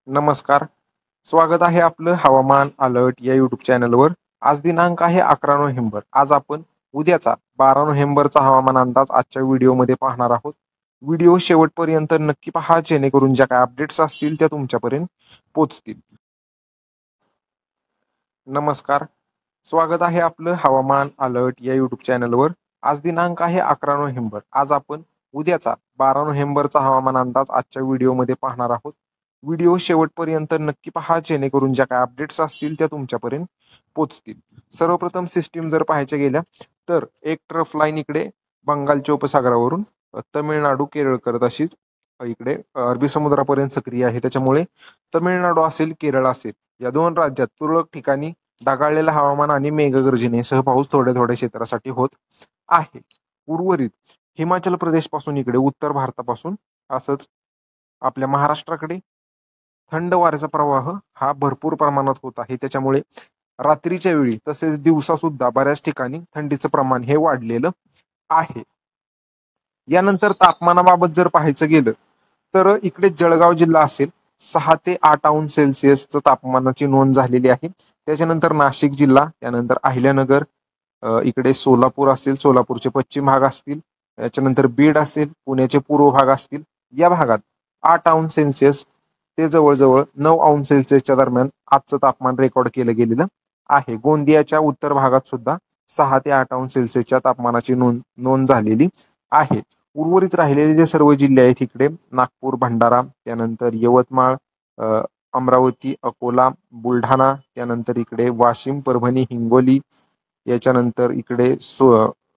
नमस्कार. स्वागत आहे आपलं हवामान अलर्ट या युट्यूब चॅनलवर. आज दिनांक आहे 11 नोव्हेंबर. आज आपण उद्याचा 12 नोव्हेंबरचा हवामान अंदाज आजच्या व्हिडिओमध्ये पाहणार आहोत. व्हिडिओ शेवटपर्यंत नक्की पहा, जेणेकरून ज्या काही अपडेट्स असतील त्या तुमच्यापर्यंत पोहोचतील. नमस्कार. स्वागत आहे आपलं हवामान अलर्ट या युट्यूब चॅनलवर. आज दिनांक आहे 11 नोव्हेंबर. आज आपण उद्याचा 12 नोव्हेंबरचा हवामान अंदाज आजच्या व्हिडिओमध्ये पाहणार आहोत. व्हिडिओ शेवटपर्यंत नक्की पहा, जेणेकरून ज्या काही अपडेट्स असतील त्या तुमच्यापर्यंत पोहोचतील. सर्वप्रथम सिस्टीम जर पाहायच्या गेल्या तर एक ट्रफ लाईन इकडे बंगालच्या उपसागरावरून तमिळनाडू केरळ करत अशी इकडे अरबी समुद्रापर्यंत सक्रिय आहे. त्याच्यामुळे तमिळनाडू असेल, केरळ असेल, या दोन राज्यात तुरळक ठिकाणी ढगाळलेलं हवामान आणि मेघगर्जनेसह पाऊस थोड्या थोड्या क्षेत्रासाठी होत आहे. उर्वरित हिमाचल प्रदेश पासून इकडे उत्तर भारतापासून असंच आपल्या महाराष्ट्राकडे थंड वाऱ्याचा प्रवाह हा भरपूर प्रमाणात होत आहे. त्याच्यामुळे रात्रीच्या वेळी तसेच दिवसा सुद्धा बऱ्याच ठिकाणी थंडीचं प्रमाण हे वाढलेलं आहे. यानंतर तापमानाबाबत जर पाहायचं गेलं तर इकडे जळगाव जिल्हा असेल 6 ते 8 अंश सेल्सिअसचं तापमानाची नोंद झालेली आहे. त्याच्यानंतर नाशिक जिल्हा, त्यानंतर अहिल्यानगर, इकडे सोलापूर असेल, सोलापूरचे पश्चिम भाग असतील, त्याच्यानंतर बीड असेल, पुण्याचे पूर्व भाग असतील, या भागात 8 अंश सेल्सिअस ते जवळजवळ 9 अंश सेल्सिअसच्या दरम्यान आजचं तापमान रेकॉर्ड केलं गेलेलं आहे. गोंदियाच्या उत्तर भागात सुद्धा 6 ते 8 अंश सेल्सिअसच्या तापमानाची नोंद झालेली आहे. उर्वरित राहिलेले जे सर्व जिल्हे आहेत इकडे नागपूर, भंडारा, त्यानंतर यवतमाळ, अमरावती, अकोला, बुलढाणा, त्यानंतर इकडे वाशिम, परभणी, हिंगोली, याच्यानंतर इकडे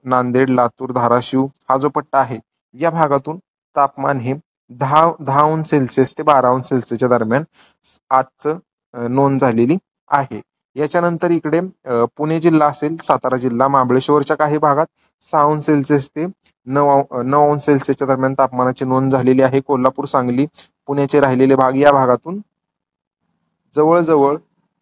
नांदेड, लातूर, धाराशिव हा जो पट्टा आहे या भागातून तापमान हे 10 अंश सेल्सिअस ते 12 अंश सेल्सिअसच्या दरम्यान आजचं नोंद झालेली आहे. याच्यानंतर इकडे पुणे जिल्हा असेल, सातारा जिल्हा, महाबळेश्वरच्या काही भागात 6 अंश सेल्सिअस ते 9 अंश सेल्सिअसच्या दरम्यान तापमानाची नोंद झालेली आहे. कोल्हापूर, सांगली, पुण्याचे राहिलेले भाग या भागातून जवळजवळ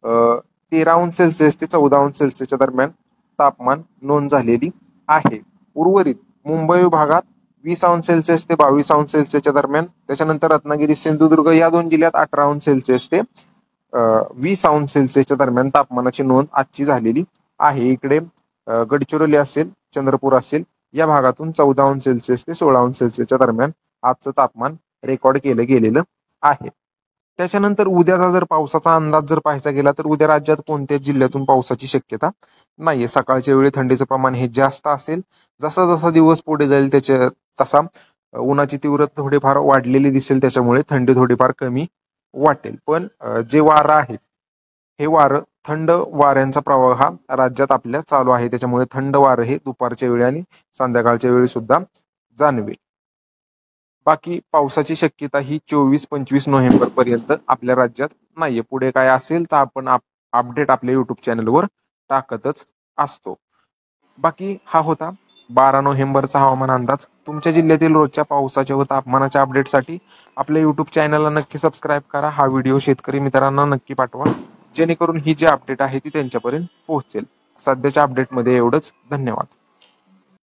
13 अंश सेल्सिअस ते 14 अंश सेल्सिअसच्या दरम्यान तापमान नोंद झालेली आहे. उर्वरित मुंबई विभागात 20 अंश सेल्सिअस ते 22 अंश सेल्सिअसच्या दरम्यान, त्याच्यानंतर रत्नागिरी, सिंधुदुर्ग या दोन जिल्ह्यात 18 अंश सेल्सिअस ते 20 अंश सेल्सिअसच्या दरम्यान तापमानाची नोंद आजची झालेली आहे. इकडे गडचिरोली असेल, चंद्रपूर असेल, या भागातून 14 अंश सेल्सिअस ते 16 अंश सेल्सिअसच्या दरम्यान आजचं तापमान रेकॉर्ड केलं गेलेलं आहे. त्याच्यानंतर उद्याचा जर पावसाचा अंदाज जर पाहायचा गेला तर उद्या राज्यात कोणत्याच जिल्ह्यातून पावसाची शक्यता नाहीये. सकाळच्या वेळी थंडीचं प्रमाण हे जास्त असेल. जसा जसा दिवस पुढे जाईल त्याच्या तसा उन्हाची तीव्रता थोडीफार वाढलेली दिसेल. त्याच्यामुळे थंडी थोडीफार कमी वाटेल. पण जे वारं आहे हे वारं, थंड वाऱ्यांचा प्रवाह हा राज्यात आपल्या चालू आहे. त्याच्यामुळे थंड वारं हे दुपारच्या वेळी आणि संध्याकाळच्या वेळी सुद्धा जाणवेल. बाकी पावसाची शक्यता ही 24-25 नोव्हेंबर पर्यंत आपल्या राज्यात नाहीये. पुढे काय असेल तर आपण अपडेट आपल्या युट्यूब चॅनलवर टाकतच असतो. बाकी हा होता 12 नोव्हेंबरचा हवामान अंदाज. तुमच्या जिल्ह्यातील रोजच्या पावसाच्या व तापमानाच्या अपडेटसाठी आपल्या युट्यूब चॅनलला नक्की सबस्क्राईब करा. हा व्हिडिओ शेतकरी मित्रांना नक्की पाठवा, जेणेकरून ही जी अपडेट आहे ती त्यांच्यापर्यंत पोहोचेल. सध्याच्या अपडेटमध्ये एवढंच. धन्यवाद.